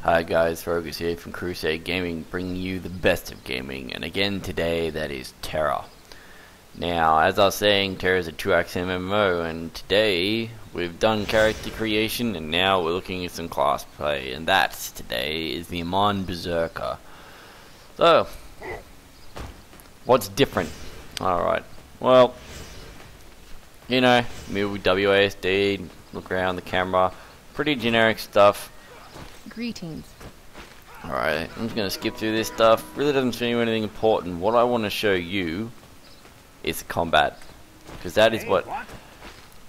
Hi guys, Sarogus here from Crusade Gaming, bringing you the best of gaming, and again today that is Tera. Now, as I was saying, Tera is a True Action MMO, and today we've done character creation, and now we're looking at some class play, and that today is the Beserker. So, what's different? Alright, well, you know, move WASD, look around the camera, pretty generic stuff. Greetings. Alright, I'm just going to skip through this stuff. Really doesn't show you anything important. What I want to show you is combat. Because that is what,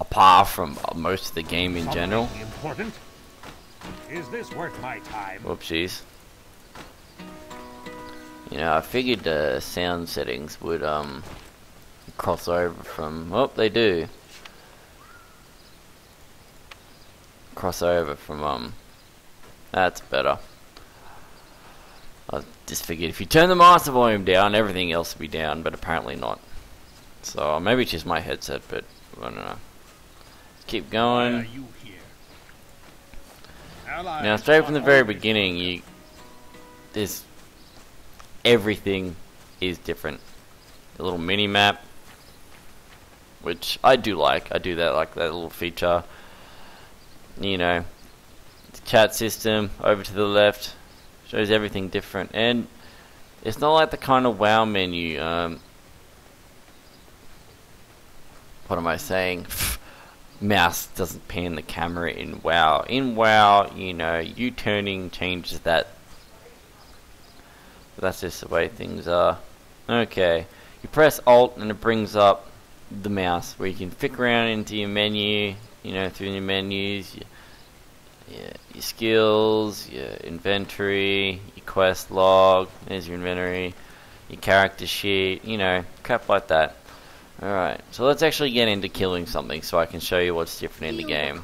apart from most of the game in general. Important? Is this worth my time? Whoopsies. You know, I figured the sound settings would cross over from... Oh, they do. Cross over from... That's better. I just figured if you turn the master volume down, everything else will be down, but apparently not. So maybe it's just my headset, but I don't know. Let's keep going. Now, straight from the very beginning, there's everything is different. A little mini map, which I do like. I do that, like that little feature. You know. Chat system over to the left shows everything different, and it's not like the kind of WoW menu. What am I saying? Mouse doesn't pan the camera in WoW. In WoW, you know, you turning changes that. But that's just the way things are. Okay, you press Alt and it brings up the mouse where you can flick around into your menu. You know, through your menus. Your skills, your inventory, your quest log, there's your inventory, your character sheet, you know, crap like that. Alright, so let's actually get into killing something so I can show you what's different in the game.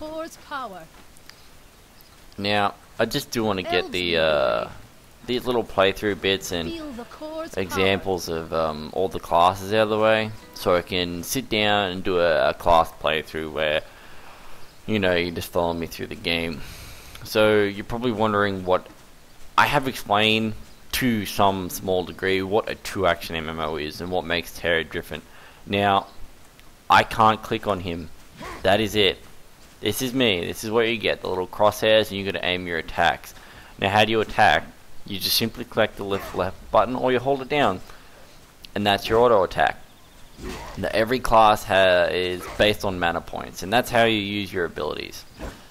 Now, I just do want to get these little playthrough bits and examples of all the classes out of the way, so I can sit down and do a class playthrough where you know, you just follow me through the game. So you're probably wondering what I have explained to some small degree what a True Action MMO is and what makes Tera different. Now, I can't click on him. That is it. This is me. This is what you get. The little crosshairs, and you got to aim your attacks. Now, how do you attack? You just simply click the left button, or you hold it down, and that's your auto attack. Now, every class is based on mana points, and that's how you use your abilities.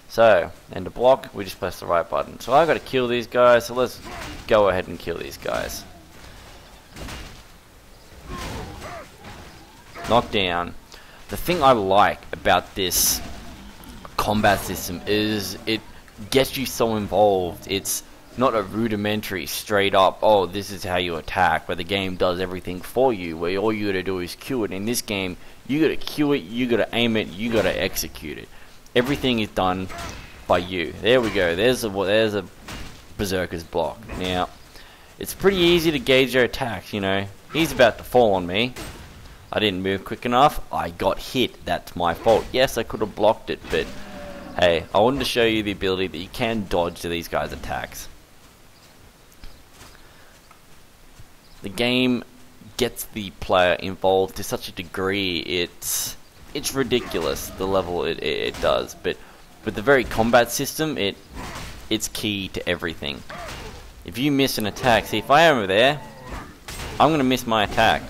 So, and to block, we just press the right button. So I've got to kill these guys, so let's go ahead and kill these guys. Knock down. The thing I like about this combat system is it gets you so involved. It's not a rudimentary, straight up, oh, this is how you attack, where the game does everything for you, where all you gotta do is queue it. In this game, you gotta queue it, you gotta aim it, you gotta execute it. Everything is done by you. There we go, there's a Beserker's block. Now, it's pretty easy to gauge their attacks, you know. He's about to fall on me. I didn't move quick enough, I got hit, that's my fault. Yes, I could have blocked it, but hey, I wanted to show you the ability that you can dodge to these guys' attacks. The game gets the player involved to such a degree, it's ridiculous the level it does. But with the very combat system, it's key to everything. If you miss an attack, see if I am over there, I'm gonna miss my attack.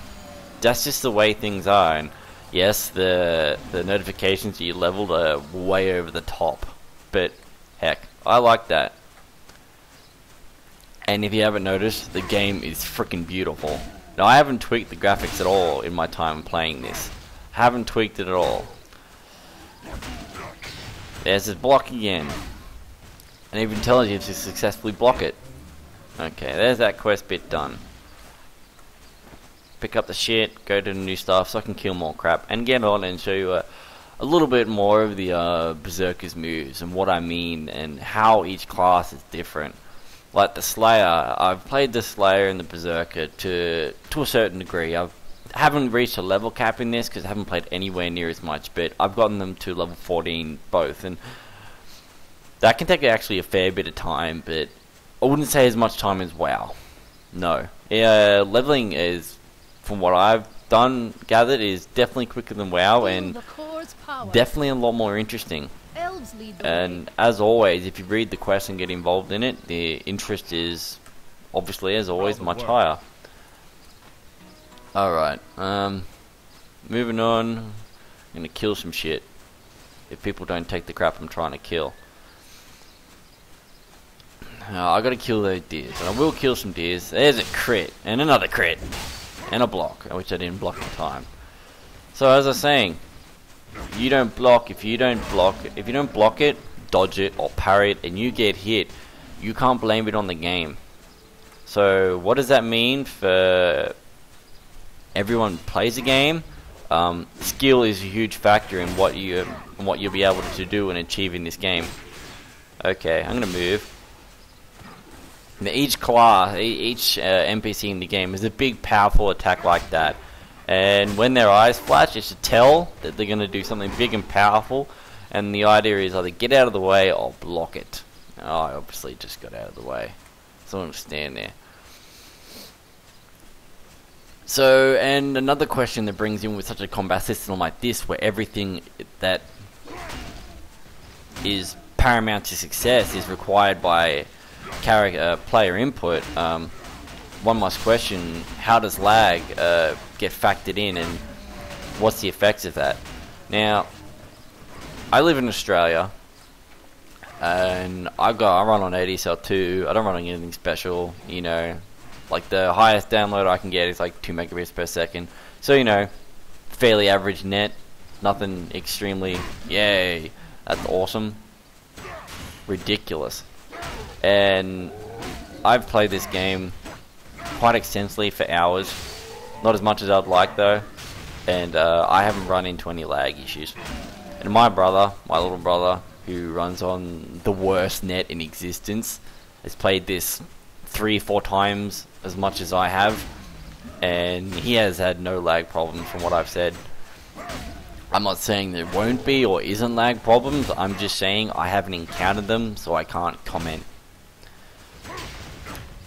That's just the way things are. And yes, the notifications that you leveled are way over the top, but heck, I like that. And if you haven't noticed, the game is freaking beautiful. Now, I haven't tweaked the graphics at all in my time playing this. Haven't tweaked it at all. There's this block again. And it even tells you to successfully block it. Okay, there's that quest bit done. Pick up the shit, go to the new stuff so I can kill more crap. And get on and show you a little bit more of the Berserker's moves and what I mean and how each class is different. Like the Slayer, I've played the Slayer and the Berserker to a certain degree. I haven't reached a level cap in this because I haven't played anywhere near as much, but I've gotten them to level 14 both, and that can take actually a fair bit of time, but I wouldn't say as much time as WoW. No. Leveling is, from what I've gathered, is definitely quicker than WoW, and definitely a lot more interesting. And as always, if you read the quest and get involved in it, the interest is obviously, as always, much higher. Alright, moving on. I'm gonna kill some shit if people don't take the crap I'm trying to kill. I gotta kill those deers, and I will kill some deers. There's a crit, and another crit, and a block, which I didn't block in time. So as I was saying, you don't block. If you don't block it, dodge it, or parry it, and you get hit, you can't blame it on the game. So what does that mean for everyone who plays the game? Skill is a huge factor in what you'll be able to do and achieve in this game. Okay, I'm gonna move. Now each class, each NPC in the game is a big, powerful attack like that, and when their eyes flash, it's to tell that they're gonna do something big and powerful. And the idea is either get out of the way or block it. Oh, I obviously just got out of the way, so I'm gonna stand there. So, and another question that brings in with such a combat system like this, where everything that is paramount to success is required by player input, one must question, how does lag get factored in, and what's the effects of that? Now, I live in Australia, and I run on ADSL2. I don't run on anything special, you know. Like, the highest download I can get is like 2 megabits per second. So, you know, fairly average net. Nothing extremely, yay, that's awesome. Ridiculous. And I've played this game quite extensively for hours. Not as much as I'd like, though. And I haven't run into any lag issues. And my little brother, who runs on the worst net in existence, has played this 3-4 times as much as I have, and he has had no lag problems from what I've said. I'm not saying there won't be or isn't lag problems, I'm just saying I haven't encountered them, so I can't comment.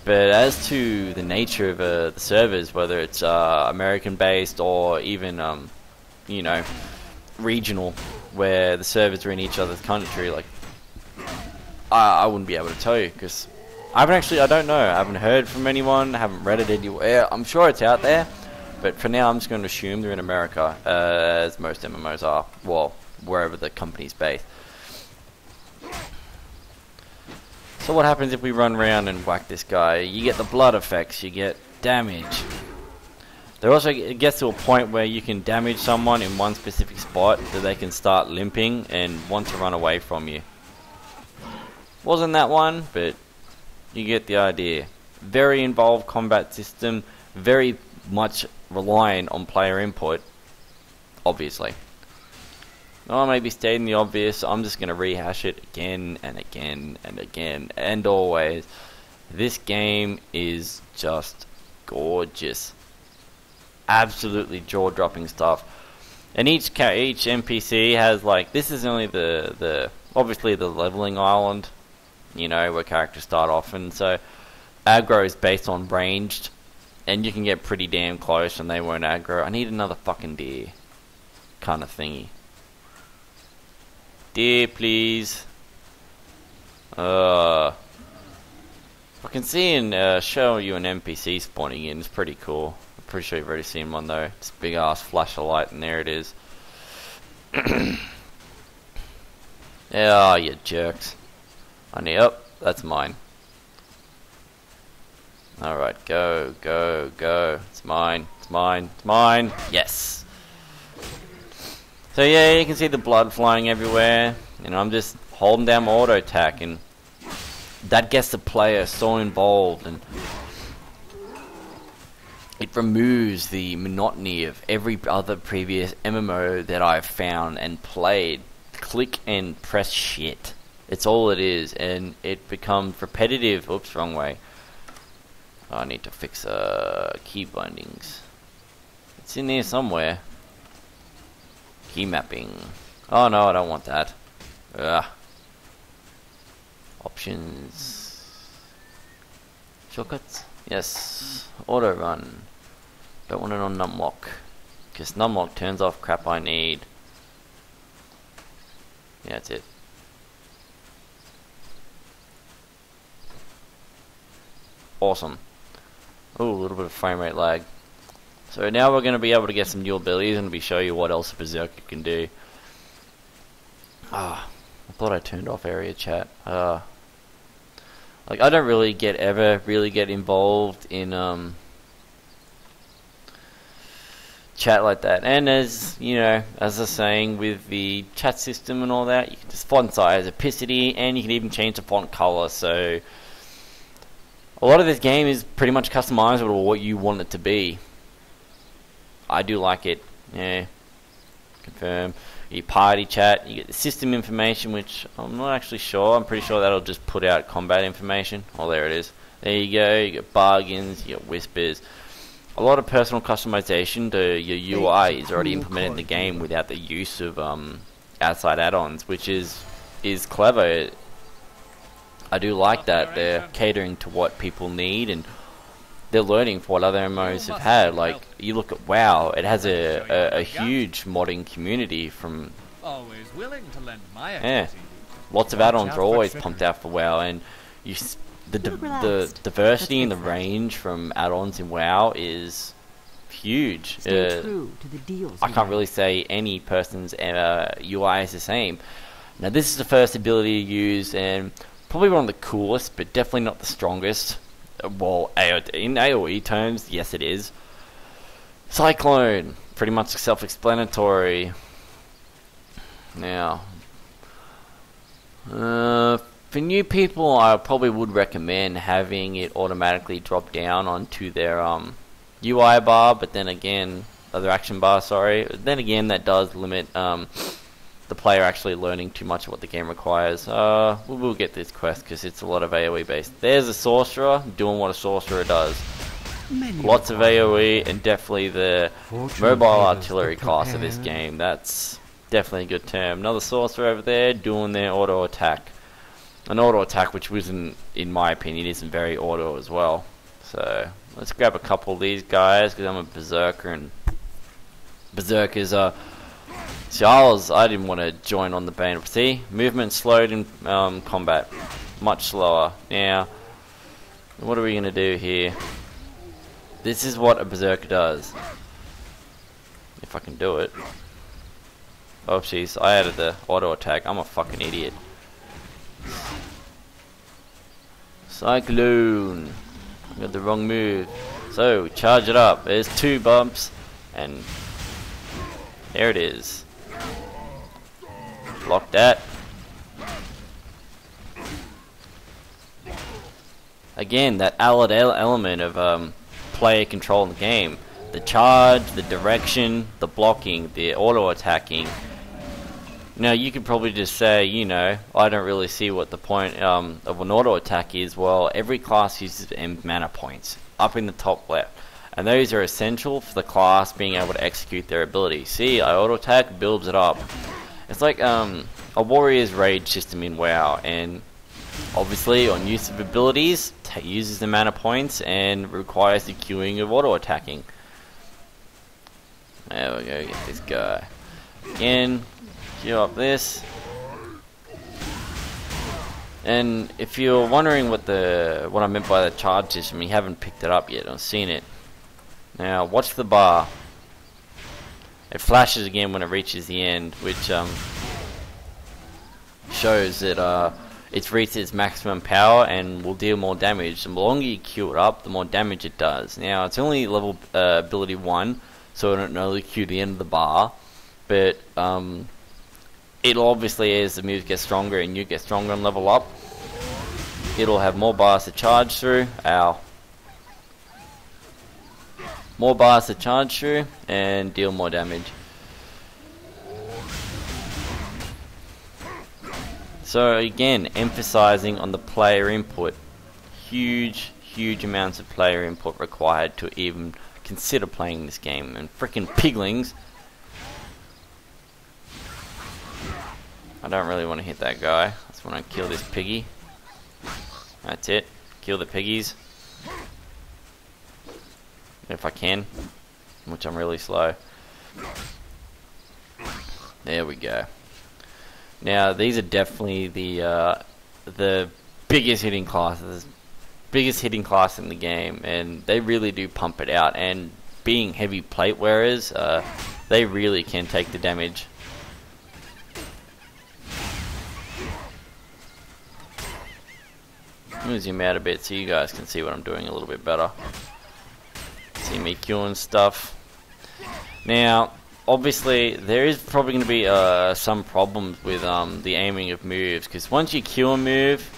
But as to the nature of the servers, whether it's American based or even you know, regional, where the servers are in each other's country, like, I wouldn't be able to tell you, because I don't know. I haven't heard from anyone, I haven't read it anywhere. I'm sure it's out there, but for now I'm just going to assume they're in America, as most MMOs are. Well, wherever the company's based. So what happens if we run around and whack this guy? You get the blood effects, you get damage. There also it gets to a point where you can damage someone in one specific spot that they can start limping and want to run away from you. Wasn't that one, but you get the idea. Very involved combat system, very much reliant on player input, obviously. I may be stating the obvious, I'm just going to rehash it again and again and again and always. This game is just gorgeous. Absolutely jaw-dropping stuff. And each NPC has, like, this is only obviously the leveling island, you know, where characters start off, and so aggro is based on ranged, and you can get pretty damn close and they won't aggro. I need another fucking deer kind of thingy. Deer, please. I can see and show you an NPC spawning in. It's pretty cool. I'm pretty sure you've already seen one though. It's a big ass flash of light, and there it is. Oh, you jerks. Yep, that's mine. Alright, go, go, go. It's mine, it's mine, it's mine. Yes! So yeah, you can see the blood flying everywhere. You know, I'm just holding down my auto attack, and that gets the player so involved, and it removes the monotony of every other previous MMO that I've found and played. Click and press shit. It's all it is, and it becomes repetitive. Oops, wrong way. Oh, I need to fix key bindings. It's in there somewhere. Key mapping. Oh no, I don't want that. Ugh. Options. Shortcuts? Yes. Auto run. Don't want it on numlock. Because numlock turns off crap I need. Yeah, that's it. Awesome. Oh, a little bit of frame rate lag. So now we're going to be able to get some new abilities and show you what else a Beserker can do. I thought I turned off area chat. Like, I don't really ever get involved in chat like that. And as you know, as I was saying with the chat system and all that, you can just font size, opacity, and you can even change the font color. So a lot of this game is pretty much customizable to what you want it to be. I do like it. Yeah. Confirm. You party chat, you get the system information, which I'm not actually sure. I'm pretty sure that'll just put out combat information. Oh, there it is. There you go. You get bargains, you get whispers. A lot of personal customization to your UI is already implemented in the game without the use of outside add-ons, which is clever. I do like that they're catering to what people need, and they're learning for what other MMOs have had. Like, you look at WoW, it has a huge modding community from... Always willing to lend my yeah, lots of add-ons are always pumped out for WoW, and the diversity and the range from add-ons in WoW is huge. I can't really say any person's UI is the same. Now, this is the first ability to use, and probably one of the coolest, but definitely not the strongest. Well, in AoE terms, yes it is. Cyclone, pretty much self-explanatory. Now, for new people, I probably would recommend having it automatically drop down onto their UI bar, but then again, their action bar, sorry. Then again, that does limit the player actually learning too much of what the game requires. We'll get this quest because it's a lot of AoE based. There's a sorcerer doing what a sorcerer does. Lots of AoE, and definitely the mobile artillery class of this game. That's definitely a good term. Another sorcerer over there doing their auto attack. An auto attack which wasn't, in my opinion, isn't very auto as well. So let's grab a couple of these guys because I'm a Beserker, and Berserkers are... Charles, I didn't want to join on the bane. See, movement slowed in combat, much slower. Now, what are we gonna do here? This is what a Berserker does. If I can do it. Oh jeez, I added the auto attack. I'm a fucking idiot. Cyclone. I got the wrong move. So charge it up. There's 2 bumps, and there it is. Block that. Again, that allied element of player control in the game. The charge, the direction, the blocking, the auto attacking. Now you could probably just say, you know, I don't really see what the point of an auto attack is. Well, every class uses mana points up in the top left, and those are essential for the class being able to execute their ability. See, I auto attack, builds it up. It's like a warrior's rage system in WoW, and obviously on use of abilities, uses the mana points and requires the queuing of auto attacking. There we go, get this guy. Again, queue up this. And if you're wondering what I meant by the charge system, you haven't picked it up yet or seen it. Now watch the bar. It flashes again when it reaches the end, which shows that it's reached its maximum power and will deal more damage. The longer you queue it up, the more damage it does. Now it's only level ability 1, so I don't only queue the end of the bar, but it'll obviously, as the moves get stronger and you get stronger and level up, it'll have more bars to charge through. Ow. More bars to charge through and deal more damage. So again, emphasizing on the player input. Huge amounts of player input required to even consider playing this game. And frickin' piglings. I don't really want to hit that guy. I just want to kill this piggy. That's it. Kill the piggies. if I can, which I'm really slow. There we go. Now these are definitely the biggest hitting classes, biggest hitting class in the game, and they really do pump it out. And being heavy plate wearers, they really can take the damage. I'm gonna zoom out a bit so you guys can see what I'm doing a little bit better. See me queuing stuff. Now, obviously, there is probably going to be some problems with the aiming of moves, because once you queue a move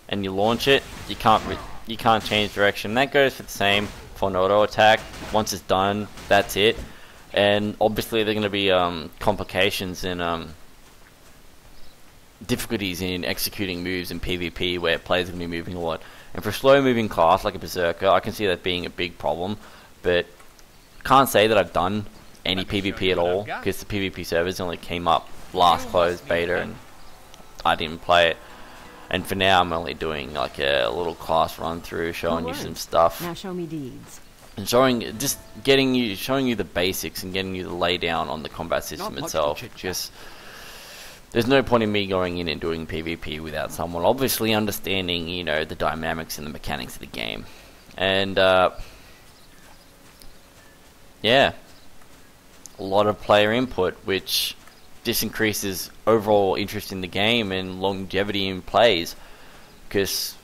and you launch it, you can't change direction. That goes for the same for an auto attack. Once it's done, that's it. And obviously, there are going to be complications and difficulties in executing moves in PvP where players are going to be moving a lot. And for a slow moving class like a Berserker, I can see that being a big problem, but can't say that I've done any PvP at all, because the PvP servers only came up last closed beta and I didn't play it. And for now I'm only doing like a little class run through, showing you some stuff. Now show me deeds. And showing you the basics and getting you the lay down on the combat system itself. Just there's no point in me going in and doing PvP without someone obviously understanding, you know, the dynamics and the mechanics of the game. And yeah, a lot of player input, which just increases overall interest in the game and longevity in plays, because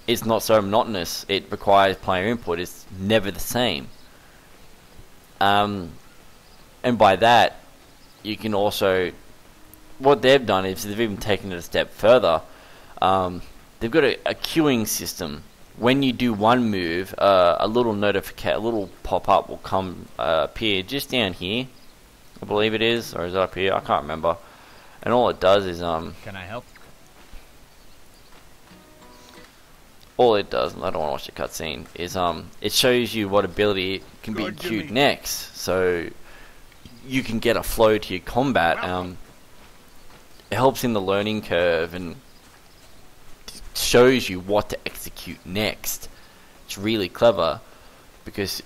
it's not so monotonous. It requires player input. It's never the same. And by that, you can also, what they've done is they've even taken it a step further. They've got a queuing system. When you do one move, a little pop-up will appear just down here, I believe it is, or is it up here? I can't remember. And all it does is Can I help? all it does, and I don't want to watch the cutscene, is it shows you what ability can be queued next, so you can get a flow to your combat. It helps in the learning curve and shows you what to execute next. It's really clever, because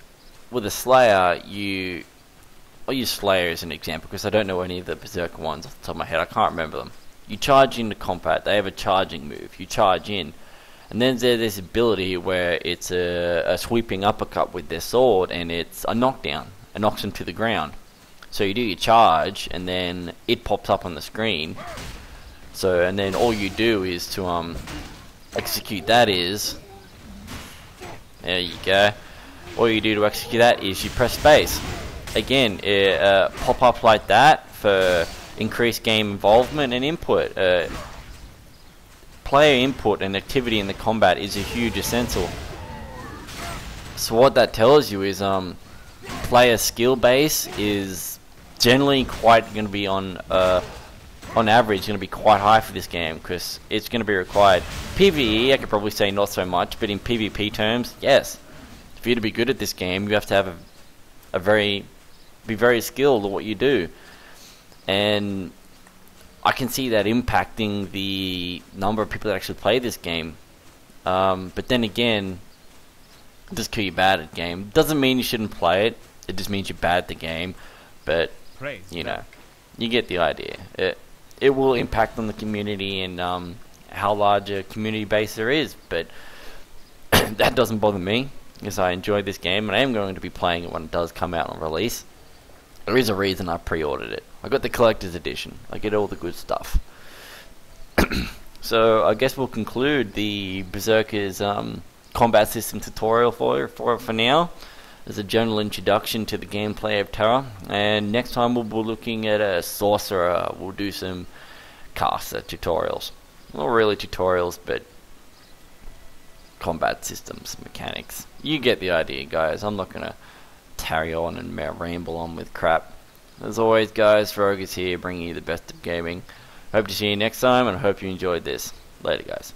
with a Slayer, I'll use Slayer as an example because I don't know any of the Beserker ones off the top of my head. I can't remember them. You charge into combat, they have a charging move. You charge in, and then there's this ability where it's a sweeping uppercut with their sword, and it's a knockdown. It knocks them to the ground. So you do your charge, and then it pops up on the screen. So, and then all you do is to execute that is, there you go. All you do to execute that is you press space. Again, pop up like that for increased game involvement and input. Player input and activity in the combat is a huge essential. So what that tells you is player skill base is generally quite going to be on average going to be quite high for this game, because it's going to be required. PvE, I could probably say not so much, but in PvP terms, yes. For you to be good at this game, you have to have be very skilled at what you do. And I can see that impacting the number of people that actually play this game. But then again, just because you're bad at the game doesn't mean you shouldn't play it. It just means you're bad at the game. But, you know, you get the idea. It will impact on the community and how large a community base there is. But that doesn't bother me, because I enjoy this game and I am going to be playing it when it does come out on release. There is a reason I pre-ordered it. I got the collector's edition. I get all the good stuff. So I guess we'll conclude the Beserker's combat system tutorial for now. As a general introduction to the gameplay of Tera. And next time we'll be looking at a sorcerer. We'll do some caster tutorials. Not really tutorials, but combat systems, mechanics. You get the idea, guys. I'm not going to tarry on and ramble on with crap. As always, guys, Sarogus here, bringing you the best of gaming. Hope to see you next time, and I hope you enjoyed this. Later, guys.